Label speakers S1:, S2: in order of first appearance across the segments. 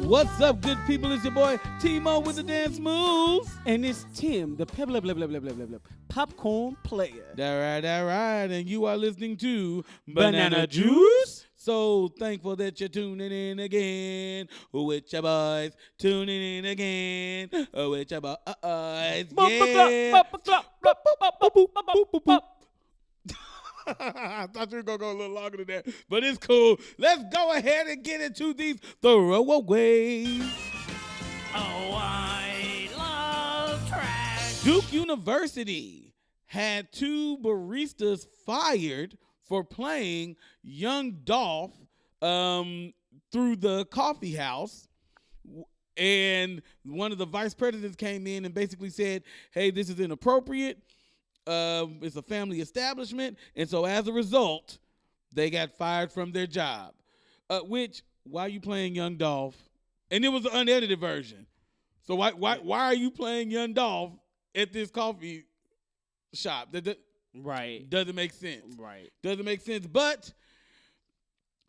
S1: What's up, good people? It's your boy T-Mo with the dance moves.
S2: And it's Tim, the popcorn player.
S1: That right. And you are listening to
S2: Banana Juice.
S1: So thankful that you're tuning in again with your boys. Tuning in again with your boys. Yeah. I thought you were going to go a little longer than that, but it's cool. Let's go ahead and get into these throwaways.
S3: Oh, I love trash.
S1: Duke University had two baristas fired for playing Young Dolph through the coffee house. And one of the vice presidents came in and basically said, hey, this is inappropriate. It's a family establishment. And so as a result, they got fired from their job. Which, why are you playing Young Dolph? And it was an unedited version. So why are you playing Young Dolph at this coffee shop?
S2: Right.
S1: Doesn't make sense.
S2: Right.
S1: Doesn't make sense. But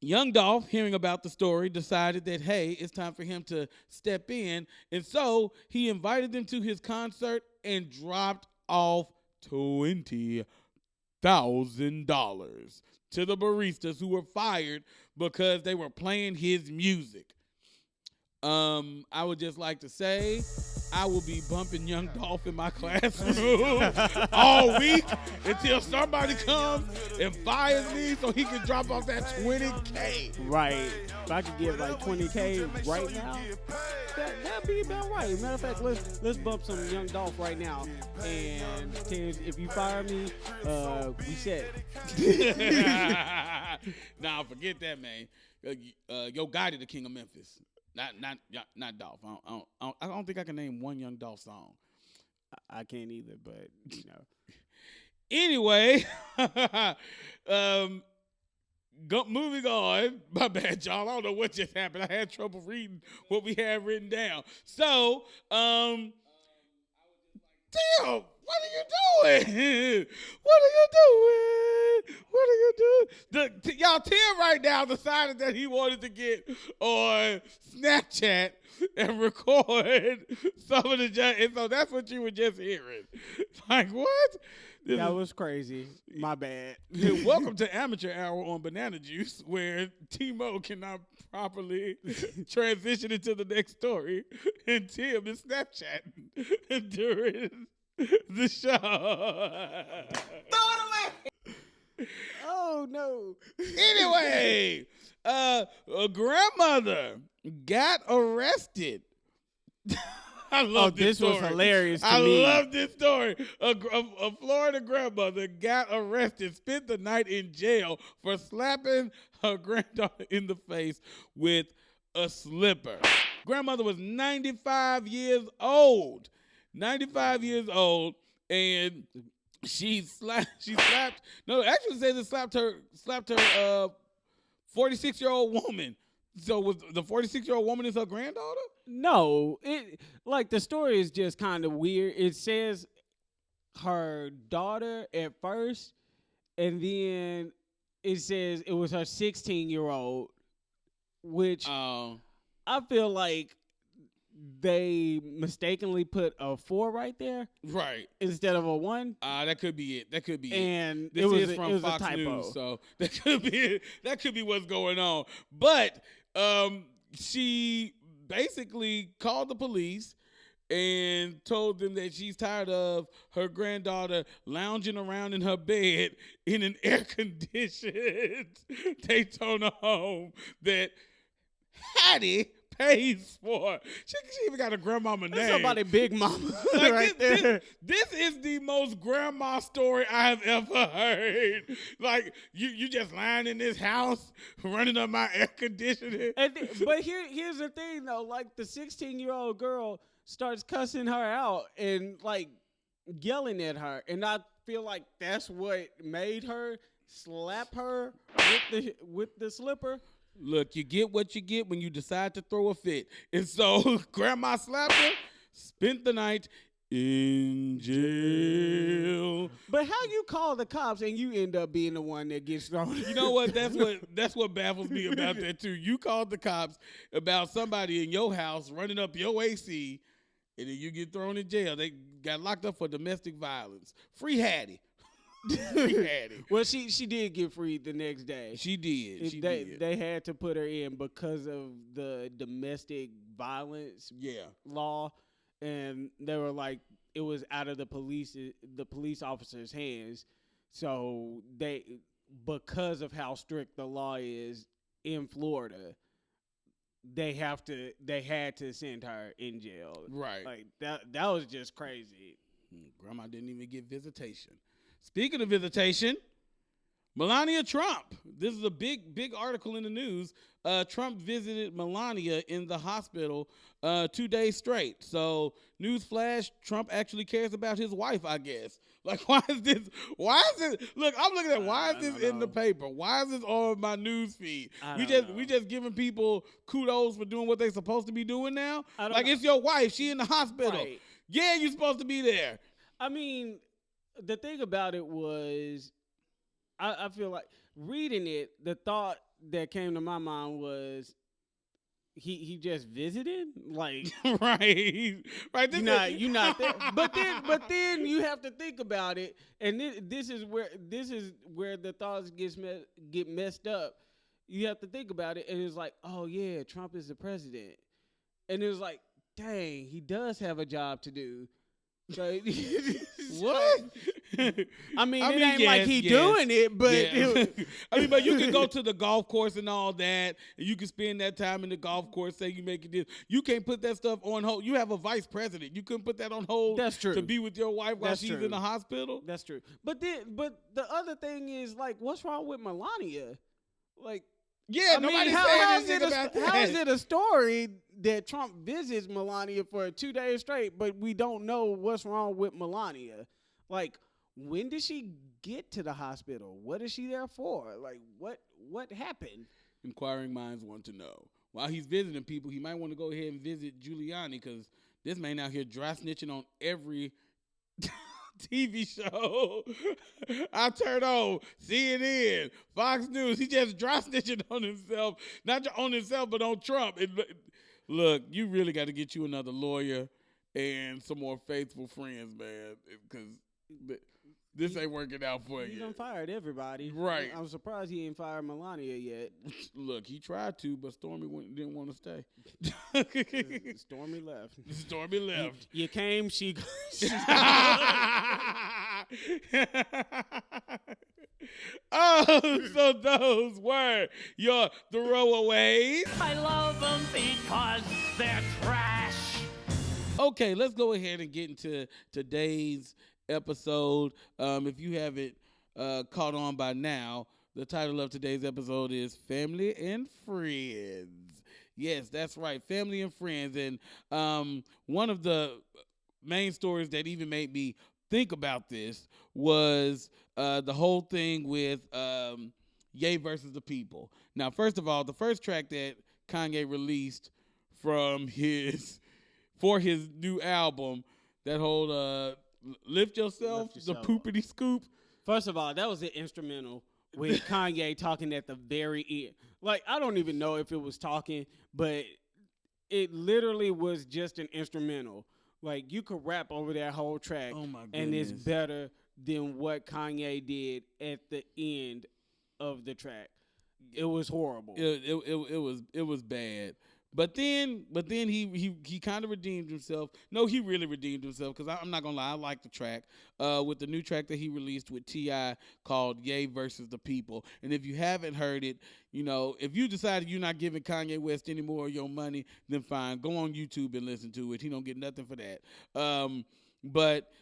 S1: Young Dolph, hearing about the story, decided that, hey, it's time for him to step in. And so he invited them to his concert and dropped off $20,000 to the baristas who were fired because they were playing his music. I would just like to say I will be bumping Young Dolph in my classroom all week until somebody comes and fires me so he can drop off that $20K.
S2: Right. If I could get like $20K right now, that'd be about right. Matter of fact, let's bump some Young Dolph right now. And if you fire me, we set.
S1: Nah, forget that, man. Yo Gotti, the king of Memphis. Not Dolph. I don't think I can name one Young Dolph song.
S2: I can't either, but you know.
S1: Anyway, moving on. My bad, y'all. I don't know what just happened. I had trouble reading what we had written down. So, Tim, what are you doing? Y'all, Tim right now decided that he wanted to get on Snapchat and record some of the and so that's what you were just hearing. Like, what?
S2: That was crazy. My bad.
S1: Welcome to Amateur Hour on Banana Juice, where T-Mo cannot properly transition into the next story, and Tim is Snapchatting during the show.
S2: Oh no.
S1: Anyway, a grandmother got arrested. I love this story.
S2: Was hilarious to
S1: me.
S2: I
S1: love this story. A Florida grandmother got arrested, spent the night in jail for slapping her granddaughter in the face with a slipper. Grandmother was 95 years old. 95 years old, and she slapped. No, actually says it slapped her 46-year-old woman. So was the 46-year-old woman is her granddaughter?
S2: No, the story is just kind of weird. It says her daughter at first, and then it says it was her 16-year-old, which I feel like they mistakenly put a 4 right there,
S1: right,
S2: instead of a 1.
S1: That could be it. That could be
S2: and
S1: it. This is from Fox News, so that could be it. That could be what's going on. But she basically called the police and told them that she's tired of her granddaughter lounging around in her bed in an air-conditioned Daytona home that Hattie pays for. She even got a grandmama name.
S2: That's somebody big mama right there.
S1: This is the most grandma story I have ever heard. Like, you just lying in this house, running up my air conditioning.
S2: But here's the thing, though. Like, the 16-year-old girl starts cussing her out and, like, yelling at her. And I feel like that's what made her slap her with the slipper.
S1: Look, you get what you get when you decide to throw a fit. And so Grandma slapped her, spent the night in jail.
S2: But how you call the cops and you end up being the one that gets thrown?
S1: You know what? That's what baffles me about that too. You called the cops about somebody in your house running up your AC, and then you get thrown in jail. They got locked up for domestic violence. Free Hattie. Free Hattie.
S2: Well, she did get freed the next day.
S1: She did. She
S2: they
S1: did.
S2: they had to put her in because of the domestic violence
S1: Yeah.
S2: law, and they were like, it was out of the police officers' hands. So because of how strict the law is in Florida, they had to send her in jail.
S1: Right.
S2: Like that was just crazy.
S1: Grandma didn't even get visitation. Speaking of visitation, Melania Trump. This is a big article in the news. Trump visited Melania in the hospital 2 days straight. So, newsflash, Trump actually cares about his wife, I guess. Like, why is this? Look, I'm looking at why is this in the paper? Why is this on my news feed? We just giving people kudos for doing what they're supposed to be doing now? Like, it's your wife. She in the hospital.
S2: Right.
S1: Yeah, you're supposed to be there.
S2: I mean, the thing about it was, I feel like reading it, the thought that came to my mind was he just visited, like
S1: right.
S2: You're not there. But then you have to think about it, and this is where the thoughts get messed up. You have to think about it, and it's like, oh yeah, Trump is the president, and it's like, dang, he does have a job to do. So,
S1: what?
S2: I mean, it ain't like he doing it, but
S1: I mean, but you can go to the golf course and all that, and you can spend that time in the golf course. Say you make it this, you can't put that stuff on hold. You have a vice president. You couldn't put that on hold.
S2: That's true.
S1: To be with your wife while she's in the hospital.
S2: That's true. But the other thing is, like, what's wrong with Melania? Like,
S1: yeah, nobody's saying anything about that.
S2: How is it a story that Trump visits Melania for 2 days straight, but we don't know what's wrong with Melania? Like, when did she get to the hospital? What is she there for? Like, what happened?
S1: Inquiring minds want to know. While he's visiting people, he might want to go ahead and visit Giuliani, because this man out here dry snitching on every TV show I turn on, CNN, Fox News. He just dry snitching on himself, not on himself, but on Trump. Look, you really got to get you another lawyer and some more faithful friends, man, because this ain't working out for you.
S2: He done fired everybody.
S1: Right.
S2: I'm surprised he ain't fired Melania yet.
S1: Look, he tried to, but Stormy didn't want to stay.
S2: Stormy left.
S1: Stormy left.
S2: You came, she
S1: Oh, so those were your throwaways.
S3: I love them because they're trash.
S1: Okay, let's go ahead and get into today's episode. If you haven't caught on by now, the title of today's episode is Family and Friends. Yes, that's right, Family and Friends. And one of the main stories that even made me think about this was the whole thing with Ye versus the People. Now, first of all, the first track that Kanye released for his new album, that whole Lift Yourself, the poopity scoop.
S2: First of all, that was an instrumental with Kanye talking at the very end. Like, I don't even know if it was talking, but it literally was just an instrumental. Like, you could rap over that whole track,
S1: oh my goodness,
S2: and it's better than what Kanye did at the end of the track. It was horrible.
S1: It was bad. But then he kind of redeemed himself. No, he really redeemed himself, because I'm not gonna lie, I like the track with the new track that he released with T.I. called Ye versus the People. And if you haven't heard it, you know, if you decided you're not giving Kanye West any more of your money, then fine, go on YouTube and listen to it. He don't get nothing for that. But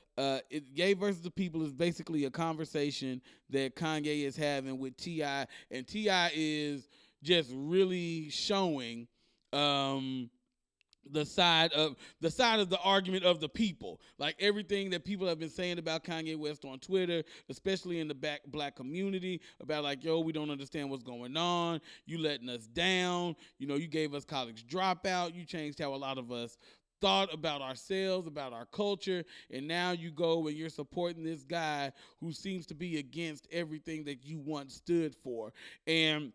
S1: Ye versus the People is basically a conversation that Kanye is having with T.I., and T.I. is just really showing the side of the argument of the people, like everything that people have been saying about Kanye West on Twitter, especially in the black community, about like, yo, we don't understand what's going on. You letting us down. You know, you gave us college dropout. You changed how a lot of us thought about ourselves, about our culture, and now you go and you're supporting this guy who seems to be against everything that you once stood for. And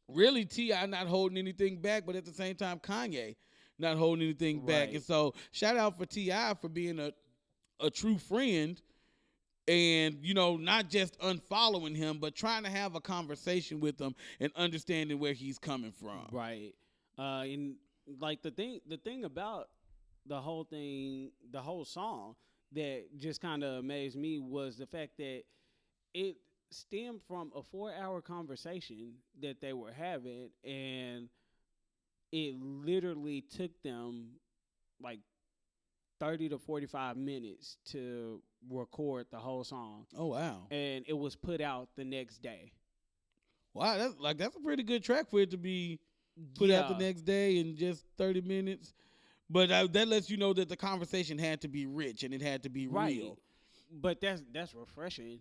S1: really, T.I. not holding anything back, but at the same time, Kanye not holding anything back.
S2: Right.
S1: And so shout out for T.I. for being a true friend and, you know, not just unfollowing him, but trying to have a conversation with him and understanding where he's coming from.
S2: Right. And like the thing about the whole song that just kind of amazed me was the fact that it stemmed from a 4-hour conversation that they were having, and it literally took them like 30 to 45 minutes to record the whole song.
S1: Oh, wow.
S2: And it was put out the next day.
S1: Wow, that's a pretty good track for it to be put out the next day in just 30 minutes. But that lets you know that the conversation had to be rich and it had to be real.
S2: But that's refreshing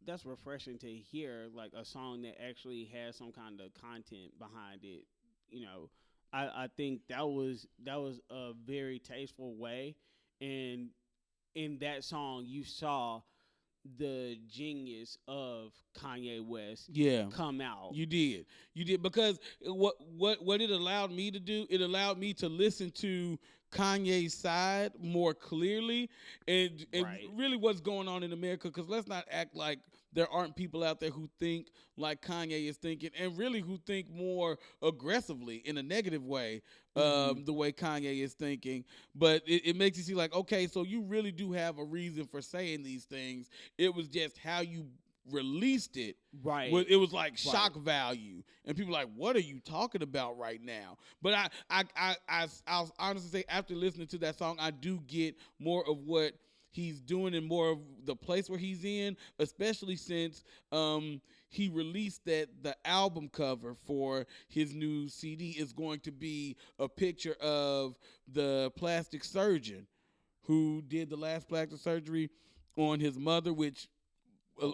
S2: that's refreshing to hear, like a song that actually has some kind of content behind it. You know, I think that was a very tasteful way, and in that song you saw the genius of Kanye West come out.
S1: You did because what it allowed me to do, it allowed me to listen to Kanye's side more clearly and really what's going on in America, because let's not act like there aren't people out there who think like Kanye is thinking, and really who think more aggressively in a negative way, the way Kanye is thinking. But it makes you see like, okay, so you really do have a reason for saying these things. It was just how you released it.
S2: Right.
S1: It was like shock value, and people are like, what are you talking about right now? But I'll honestly say, after listening to that song, I do get more of what he's doing and more of the place where he's in, especially since he released that the album cover for his new CD is going to be a picture of the plastic surgeon who did the last plastic surgery on his mother, which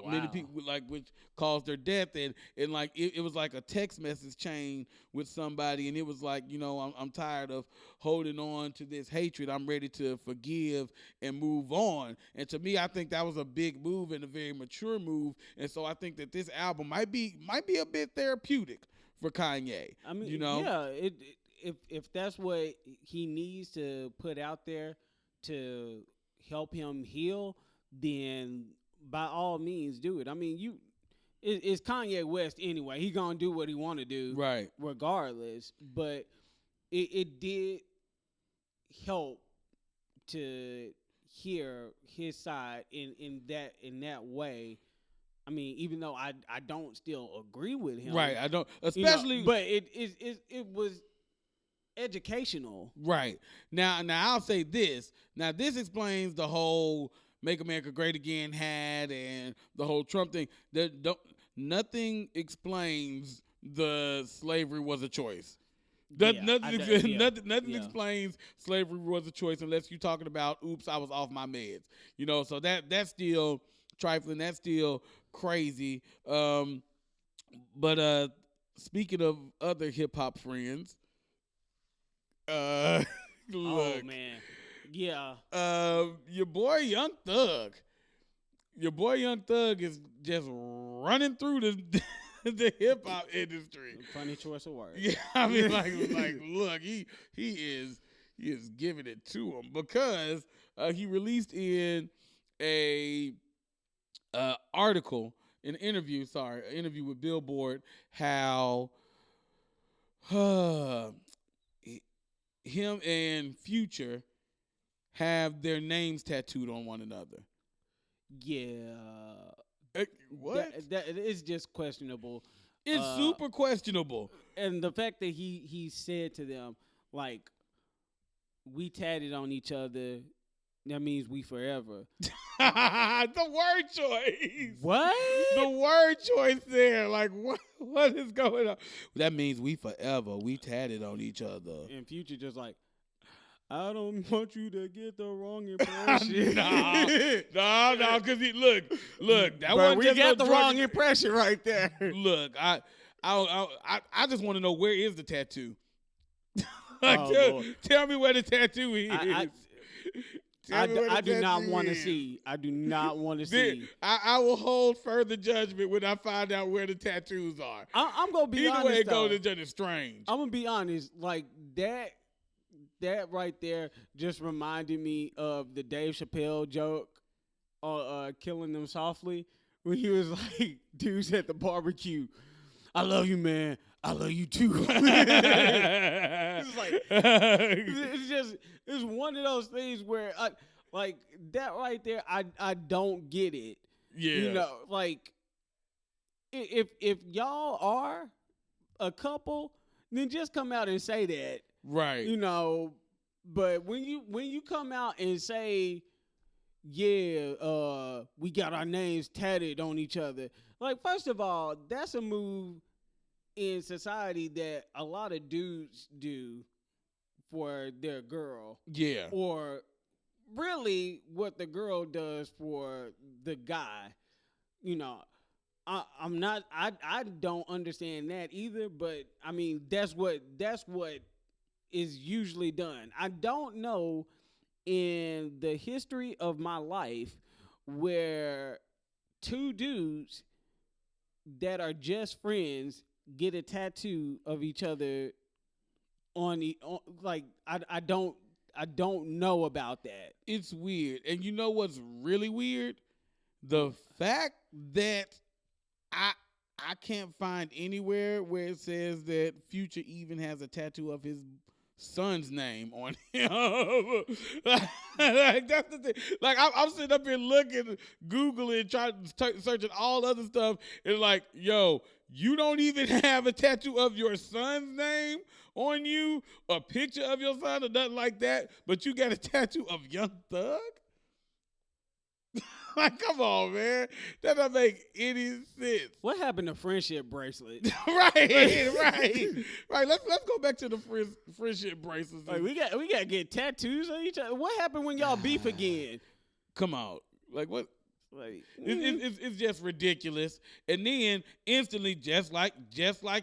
S1: many people which caused their death, and like it was like a text message chain with somebody, and it was like, you know, I'm tired of holding on to this hatred. I'm ready to forgive and move on. And to me, I think that was a big move and a very mature move. And so I think that this album might be a bit therapeutic for Kanye.
S2: I mean,
S1: you know,
S2: if that's what he needs to put out there to help him heal, then by all means do it. I mean, it's Kanye West anyway. He gonna do what he want to do,
S1: right?
S2: Regardless. But it did help to hear his side in that way. I mean, even though I don't still agree with him,
S1: right? I don't, especially,
S2: you know, but it was educational,
S1: right? Now I'll say this. Now this explains the whole Make America Great Again had and the whole Trump thing. Nothing explains the slavery was a choice. Nothing explains slavery was a choice unless you're talking about, oops, I was off my meds. You know, so that's still trifling. That's still crazy. But speaking of other hip hop friends, look,
S2: oh man. Yeah.
S1: Your boy Young Thug is just running through the hip hop industry.
S2: Funny choice of words.
S1: Yeah, I mean, like look, he is giving it to him because he released in an interview with Billboard how him and Future have their names tattooed on one another.
S2: Yeah.
S1: What?
S2: That is just questionable.
S1: It's super questionable.
S2: And the fact that he said to them, like, we tatted on each other, that means we forever.
S1: The word choice.
S2: What?
S1: The word choice there. Like, what is going on? That means we forever. We tatted on each other.
S2: And Future just like, I don't want you to get the wrong impression.
S1: No, because look, that
S2: one
S1: we
S2: just got the wrong impression right there.
S1: Look, I just want to know, where is the tattoo? Like,
S2: Oh, Lord.
S1: tell me where the tattoo is. Tell me where the
S2: I do not
S1: tattoo
S2: want to
S1: is.
S2: see. I do not want to
S1: Then
S2: see.
S1: I will hold further judgment when I find out where the tattoos are.
S2: I'm gonna be
S1: Either
S2: honest.
S1: way it
S2: though.
S1: goes, it's just strange.
S2: I'm gonna be honest. Like that right there just reminded me of the Dave Chappelle joke on Killing Them Softly, when he was like, dudes at the barbecue, I love you, man. I love you too. It's like it's one of those things where like that right there. I don't get it.
S1: Yeah.
S2: You know, like if y'all are a couple, then just come out and say that.
S1: Right.
S2: You know, but when you come out and say, yeah, we got our names tatted on each other. Like, first of all, that's a move in society that a lot of dudes do for their girl.
S1: Yeah.
S2: Or really what the girl does for the guy. You know, I don't understand that either, but I mean that's what is usually done. I don't know in the history of my life where two dudes that are just friends get a tattoo of each other on like I don't know about that.
S1: It's weird. And you know what's really weird? The fact that I can't find anywhere where it says that Future even has a tattoo of his son's name on him. Like, that's the thing. Like, I'm sitting up here looking, Googling, searching all other stuff, and like, yo, you don't even have a tattoo of your son's name on you, a picture of your son or nothing like that, but you got a tattoo of Young Thug? Like, come on, man. That doesn't make any sense.
S2: What happened to friendship bracelet?
S1: Right. Let's go back to the friendship bracelets.
S2: Like we got to get tattoos on each other. What happened when y'all beef again?
S1: Come on. Like, what?
S2: Like
S1: It's just ridiculous. And then instantly, just like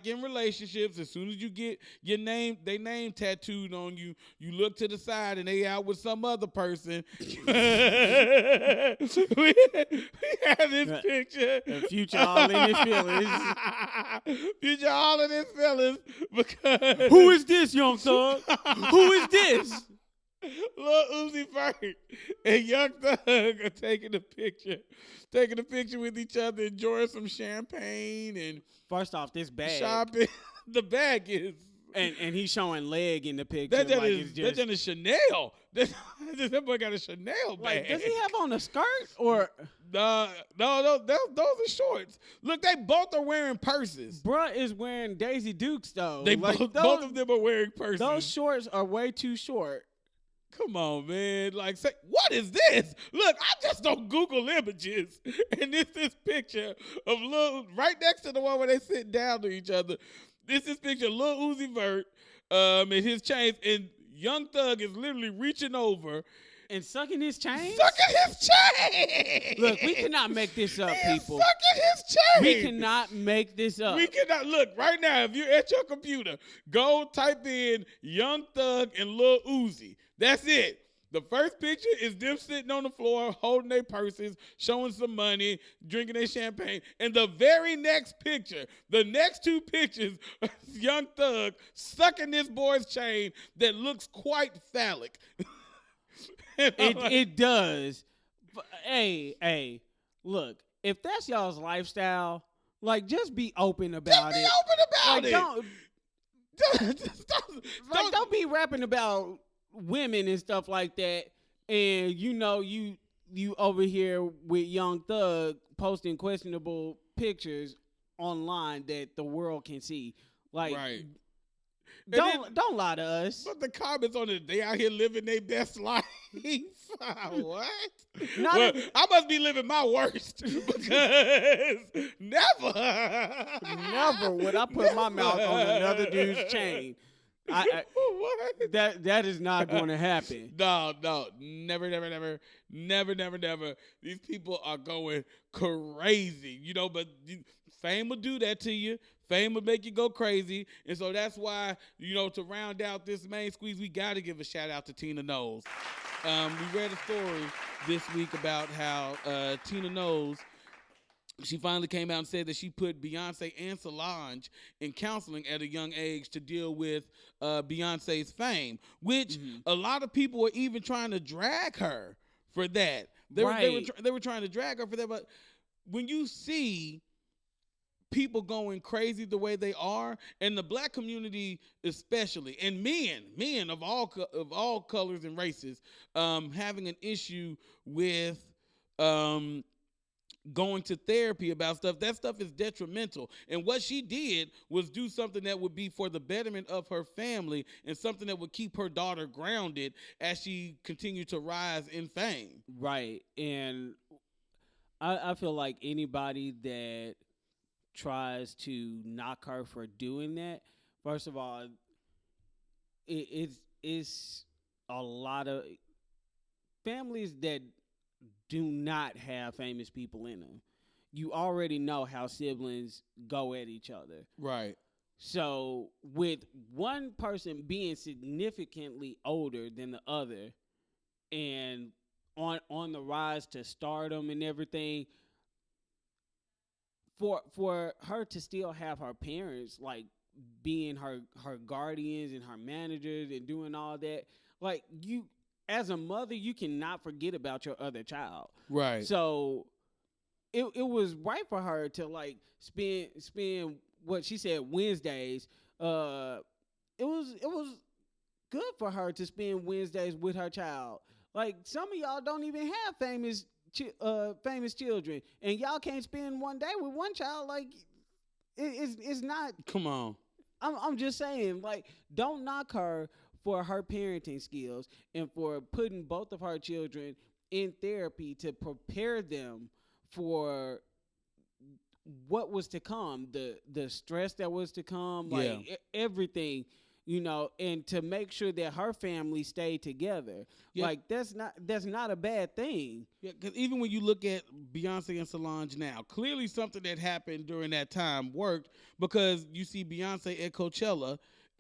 S1: in relationships, as soon as you get they name tattooed on you, you look to the side and they out with some other person. we have this picture.
S2: the Future all in his feelings.
S1: Future all in his feelings because
S2: Who is this, Young Thug? Who is this?
S1: Lil Uzi Vert and Young Thug are taking a picture with each other, enjoying some champagne and
S2: First off, this bag,
S1: shopping. The bag is
S2: and he's showing leg in the picture.
S1: that
S2: like
S1: is
S2: it's just,
S1: a Chanel. That boy got a Chanel bag.
S2: like, does he have on a skirt or?
S1: No, those are shorts. Look, they both are wearing purses.
S2: Bruh is wearing Daisy Dukes though.
S1: They
S2: like,
S1: both of them are wearing purses.
S2: Those shorts are way too short.
S1: Come on, man. Like, say, what is this? Look, I just don't Google images. And this picture of right next to the one where they sit down to each other. This picture of Lil Uzi Vert and his chains. And Young Thug is literally reaching over.
S2: And sucking his chain?
S1: Sucking his chain.
S2: Look, we cannot make this up, people.
S1: Sucking his chain.
S2: We cannot make this up.
S1: We cannot. Look, right now, if you're at your computer, go type in Young Thug and Lil Uzi. That's it. The first picture is them sitting on the floor, holding their purses, showing some money, drinking their champagne. And the very next picture, the next two pictures, Young Thug sucking this boy's chain that looks quite phallic.
S2: It does. But, hey, look, if that's y'all's lifestyle, like, just be open about it.
S1: Open about
S2: Like, don't be rapping about women and stuff like that. And you over here with Young Thug posting questionable pictures online that the world can see. Like,
S1: right.
S2: Don't lie to us.
S1: But the comments on it, they out here living their best life. What? I must be living my worst because never
S2: would I put my mouth on another dude's chain.
S1: What?
S2: that is not going to happen.
S1: No, never. These people are going crazy, but fame will do that to you. Fame will make you go crazy. And so that's why, to round out this main squeeze, we got to give a shout out to Tina Knowles. We read a story this week about how Tina Knowles, she finally came out and said that she put Beyonce and Solange in counseling at a young age to deal with Beyonce's fame, which a lot of people were even trying to drag her for that. They were trying to drag her for that. But when you see people going crazy the way they are, and the black community especially, and men of all colors and races, having an issue with going to therapy about stuff, that stuff is detrimental. And what she did was do something that would be for the betterment of her family and something that would keep her daughter grounded as she continued to rise in fame.
S2: Right. And I feel like anybody that tries to knock her for doing that, first of all, it's a lot of families that do not have famous people in them. You already know how siblings go at each other.
S1: Right.
S2: So with one person being significantly older than the other and on the rise to stardom and everything, for her to still have her parents like being her guardians and her managers and doing all that, like, you as a mother, you cannot forget about your other child.
S1: Right.
S2: So it was right for her to like spend what she said Wednesdays. It was good for her to spend Wednesdays with her child. Like, some of y'all don't even have famous children, and y'all can't spend one day with one child. Like, it's not.
S1: Come on.
S2: I'm just saying, like, don't knock her for her parenting skills and for putting both of her children in therapy to prepare them for what was to come, the stress that was to come, like everything, and to make sure that her family stayed together. Yeah. Like, that's not a bad thing.
S1: Yeah, because even when you look at Beyonce and Solange now, clearly something that happened during that time worked, because you see Beyonce at Coachella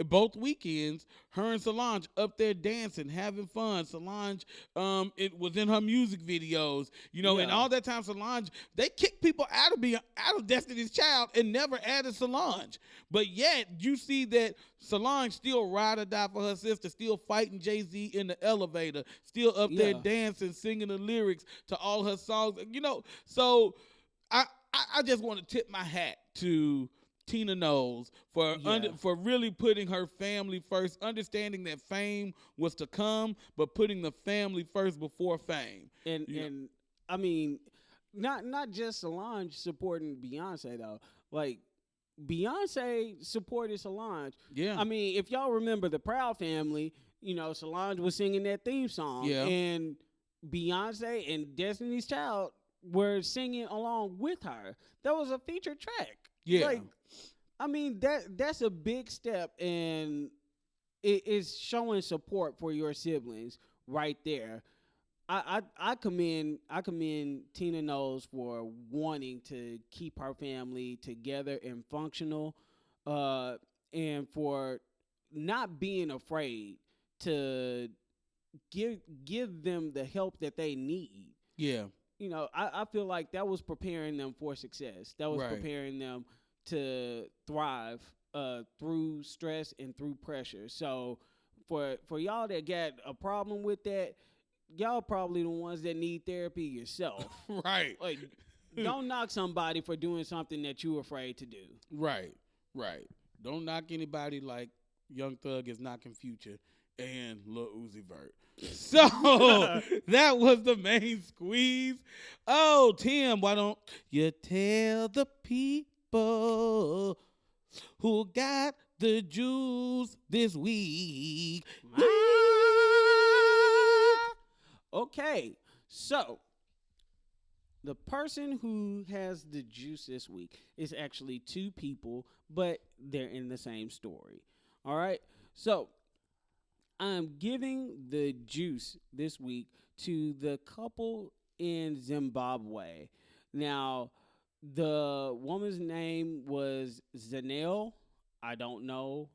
S1: both weekends, her and Solange up there dancing, having fun. Solange, it was in her music videos, and all that time Solange, they kicked people out of Destiny's Child and never added Solange. But yet you see that Solange still ride or die for her sister, still fighting Jay-Z in the elevator, still up there dancing, singing the lyrics to all her songs. So I just want to tip my hat to Tina Knowles for really putting her family first, understanding that fame was to come, but putting the family first before fame.
S2: And I mean, not just Solange supporting Beyonce though. Like, Beyonce supported Solange.
S1: Yeah.
S2: I mean, if y'all remember the Proud Family, Solange was singing that theme song, and Beyonce and Destiny's Child were singing along with her. That was a featured track.
S1: Yeah.
S2: Like, I mean, that's a big step, and it is showing support for your siblings right there. I commend Tina Knowles for wanting to keep her family together and functional, and for not being afraid to give them the help that they need.
S1: Yeah.
S2: I feel like that was preparing them for success. That was preparing them to thrive through stress and through pressure. So for y'all that got a problem with that, y'all probably the ones that need therapy yourself.
S1: Right.
S2: Like, don't knock somebody for doing something that you're afraid to do.
S1: Right. Don't knock anybody like Young Thug is knocking Future and Lil Uzi Vert. So that was the main squeeze. Oh, Tim, why don't you tell the people who got the juice this week?
S2: Okay, so the person who has the juice this week is actually two people, but they're in the same story. All right, So I'm giving the juice this week to the couple in Zimbabwe. Now, the woman's name was Zanelle. I don't know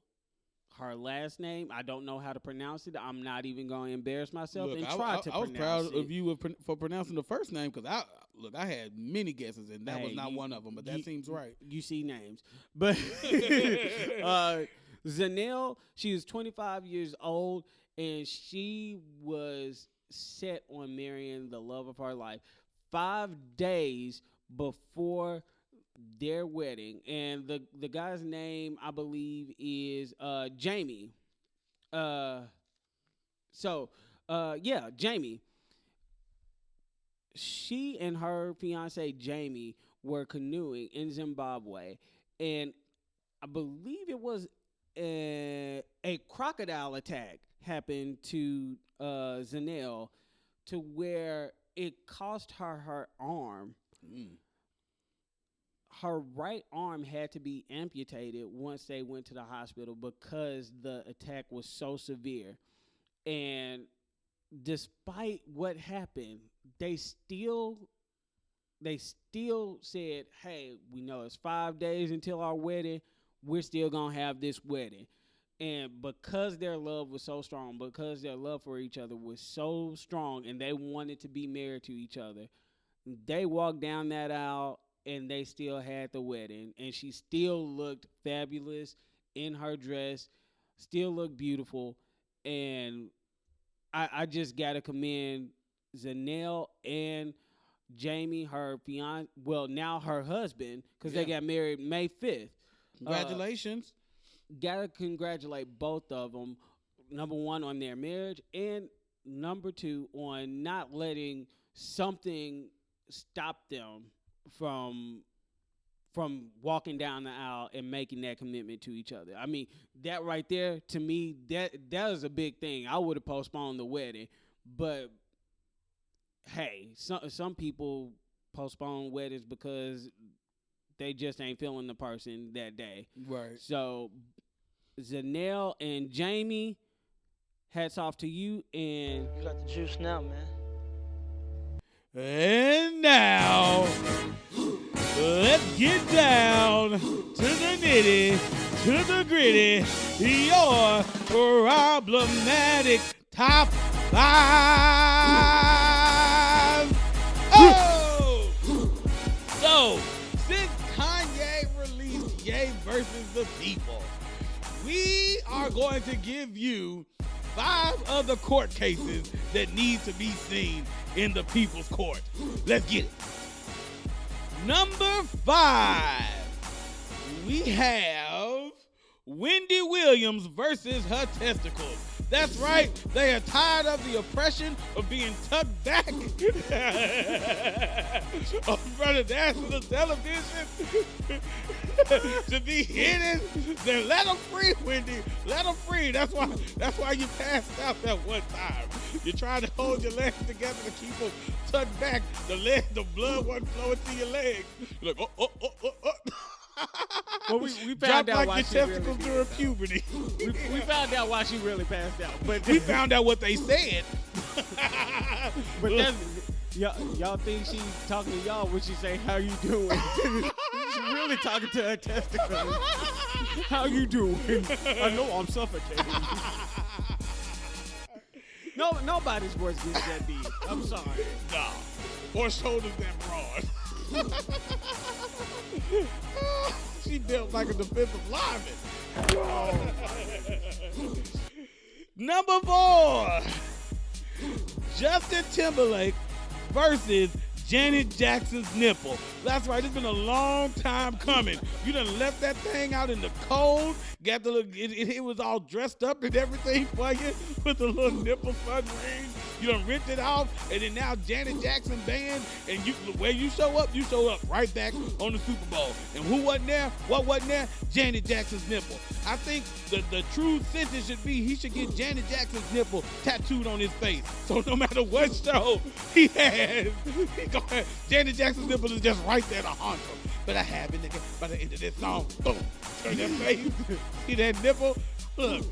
S2: her last name. I don't know how to pronounce it. I'm not even going to embarrass myself
S1: Look,
S2: and
S1: I
S2: try to
S1: was
S2: pronounce
S1: proud
S2: it.
S1: of you for pronouncing the first name because I had many guesses and that was
S2: Hey,
S1: not one of them. But that seems right.
S2: You see names. But Zanelle, she was 25 years old, and she was set on marrying the love of her life 5 days before their wedding. And the guy's name, I believe, is Jamie. Jamie. She and her fiance Jamie were canoeing in Zimbabwe, and I believe it was a crocodile attack happened to Zanelle, to where it cost her arm. Her right arm had to be amputated once they went to the hospital because the attack was so severe. And despite what happened, they still said, hey, we know it's 5 days until our wedding. We're still going to have this wedding. And because their love was so strong, because their love for each other was so strong, and they wanted to be married to each other, they walked down that aisle and they still had the wedding. And she still looked fabulous in her dress, still looked beautiful. And I just got to commend Zanelle and Jamie, her fiance, well, now her husband, because they got married May 5th.
S1: Congratulations.
S2: Gotta congratulate both of them. Number one, on their marriage, and number two, on not letting something stop them from walking down the aisle and making that commitment to each other. I mean, that right there, to me, that is a big thing. I would have postponed the wedding, but hey, some people postpone weddings because they just ain't feeling the person that day.
S1: Right.
S2: So, Zanelle and Jamie, hats off to you. And
S4: You got the juice now, man.
S1: And now, let's get down to the nitty, to the gritty, your problematic top 5. Oh! So, since Kanye released Ye versus the People, we are going to give you 5 other court cases that need to be seen in the people's court. Let's get it. Number 5, we have Wendy Williams versus her testicles. That's right, they are tired of the oppression of being tucked back in front of national television to be hidden. Then let them free, Wendy. Let them free. That's why you passed out that one time. You're trying to hold your legs together to keep them tucked back. The blood wasn't flowing to your legs. You're like, oh.
S2: well, we found out
S1: like
S2: why
S1: your
S2: she
S1: testicles
S2: really
S1: during puberty.
S2: we found out why she really passed out. But
S1: We found out what they said.
S2: but that's, y'all think she's talking to y'all when she say, "How you doing?" She's really talking to her testicles. How you doing? I know I'm suffocating. No, nobody's voice gets that deep. I'm sorry.
S1: Nah. Or shoulders that broad. She built like a defensive lineman. Number 4, Justin Timberlake versus Janet Jackson's nipple. That's right, it's been a long time coming. You done left that thing out in the cold, got the little, it was all dressed up and everything for you with the little nipple submarine. You done ripped it off, and then now Janet Jackson banned, and where you show up right back on the Super Bowl. And who wasn't there? What wasn't there? Janet Jackson's nipple. I think the true sentence should be he should get Janet Jackson's nipple tattooed on his face. So no matter what show he has, Janet Jackson's nipple is just right there to haunt him. But I have it, nigga, by the end of this song, boom, turn that face, see that nipple? Look,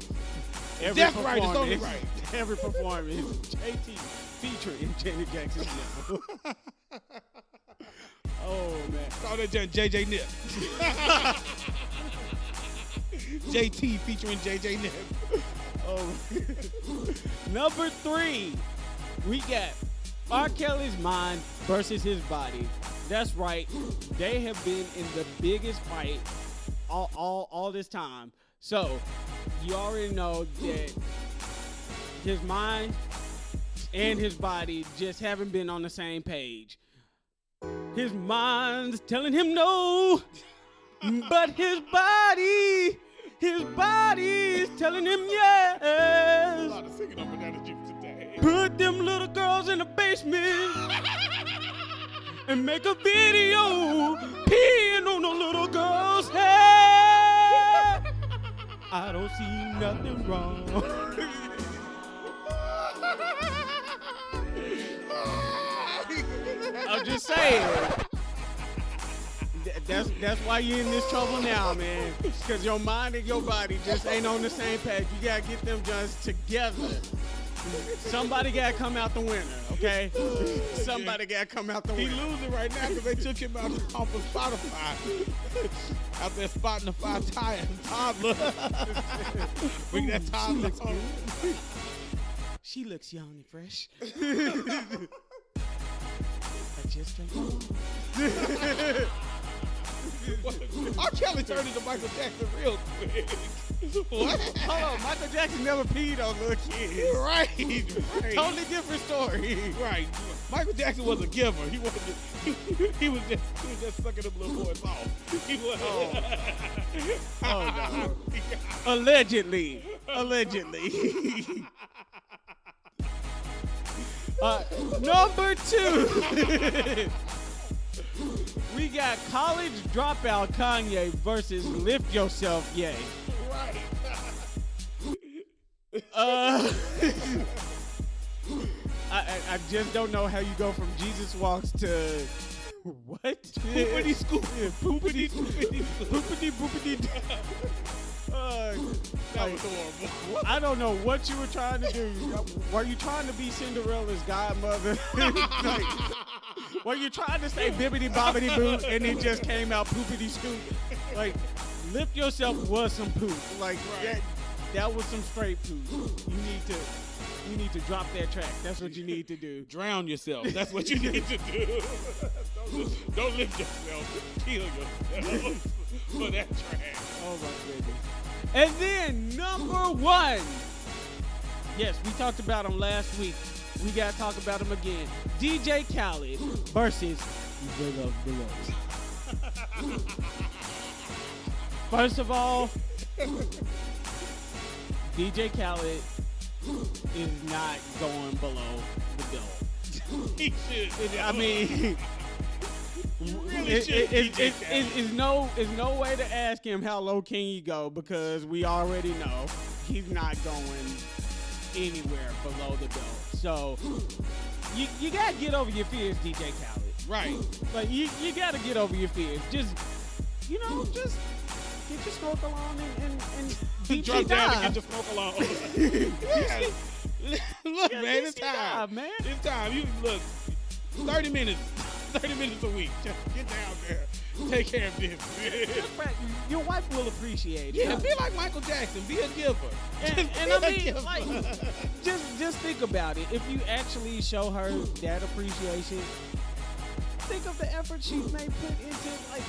S1: That's right. It's only right.
S2: Every performance, JT featuring Janet Jackson's nipple. Oh man,
S1: Call that JJ Nip. JT featuring JJ Nip.
S2: oh. Number 3, we got R. Kelly's mind versus his body. That's right. They have been in the biggest fight all this time. So you already know that his mind and his body just haven't been on the same page. His mind's telling him no, but his body's telling him
S1: A
S2: yes.
S1: lot of singing on Banana Juice today.
S2: Put them little girls in the basement and make a video peeing on the little girl's head. I don't see nothing wrong. I'm just saying. That's why you're in this trouble now, man. Because your mind and your body just ain't on the same page. You gotta get them just together. Somebody gotta come out the winner, okay? Somebody gotta come out the
S1: He
S2: winner.
S1: losing right now because they took him out off of Spotify. Out there spotting the toddler. Bring that toddler home.
S2: She looks young and fresh. I just drank
S1: R. Kelly turned into Michael Jackson real quick. What?
S2: Hold on, Michael Jackson never peed on little kids.
S1: Right.
S2: Totally different story.
S1: Right. Michael Jackson was a giver. He wasn't. He was just sucking them little boys off. He was.
S2: Oh no. Allegedly. Number 2. We got college dropout Kanye versus Lift Yourself Ye.
S1: Right.
S2: I just don't know how you go from Jesus Walks to what?
S1: Poopity scoop. Poopity scoopity scoop.
S2: Poopity boopity.
S1: That was horrible.
S2: I don't know what you were trying to do. Were you trying to be Cinderella's godmother? Like, were you trying to say bibbity bobbity boo and it just came out poopity scoop? Like, Lift Yourself was some poop. Like,
S1: Right.
S2: that was some straight poop. You need to drop that track. That's what you need to do.
S1: Drown yourself. That's what you need to do. Don't lift yourself. Kill yourself for that trash.
S2: Oh my goodness. And then number 1. Yes, we talked about him last week. We gotta talk about him again. DJ Khaled versus The Love Below. First of all, DJ Khaled is not going below the belt.
S1: He should.
S2: I mean,
S1: Really should.
S2: it's no way to ask him how low can you go, because we already know he's not going anywhere below the belt. So you gotta get over your fears, DJ Khaled.
S1: Right.
S2: Like you gotta get over your fears. Just get your smoke along and
S1: Drop
S2: DT
S1: down
S2: dive.
S1: and get your smoke along. Yeah. Look,
S2: Yeah,
S1: man, it's
S2: DT
S1: time.
S2: dive, man.
S1: It's time. You look. 30 minutes. 30 minutes a week. Just get down there. Take care of business.
S2: Your wife will appreciate it.
S1: Yeah, be like Michael Jackson. Be a giver.
S2: And
S1: Be
S2: I
S1: a
S2: mean,
S1: giver.
S2: like, just think about it. If you actually show her that appreciation, think of the effort she may put into like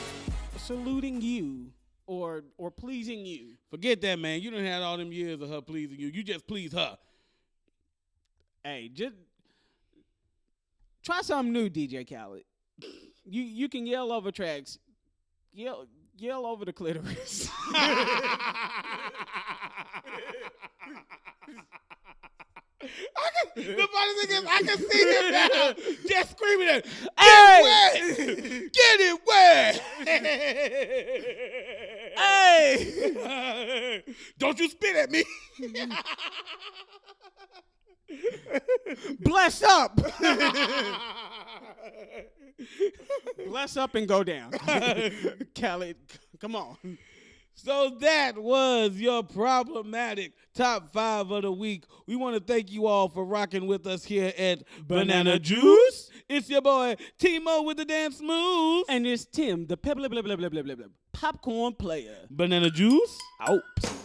S2: saluting you or pleasing you.
S1: Forget that, man. You done had all them years of her pleasing you. You just please her.
S2: Hey, just try something new, DJ Khaled. You can yell over tracks. Yell over the clitoris.
S1: The funny thing is, I can see him now, just screaming at, get it wet!
S2: Hey!
S1: Don't you spit at me!
S2: Bless up! Bless up and go down. Khaled, come on.
S1: So that was your problematic top 5 of the week. We want to thank you all for rocking with us here at Banana Juice. It's your boy Timo with the Dance Moves.
S2: And it's Tim, the popcorn player.
S1: Banana Juice.
S2: Out.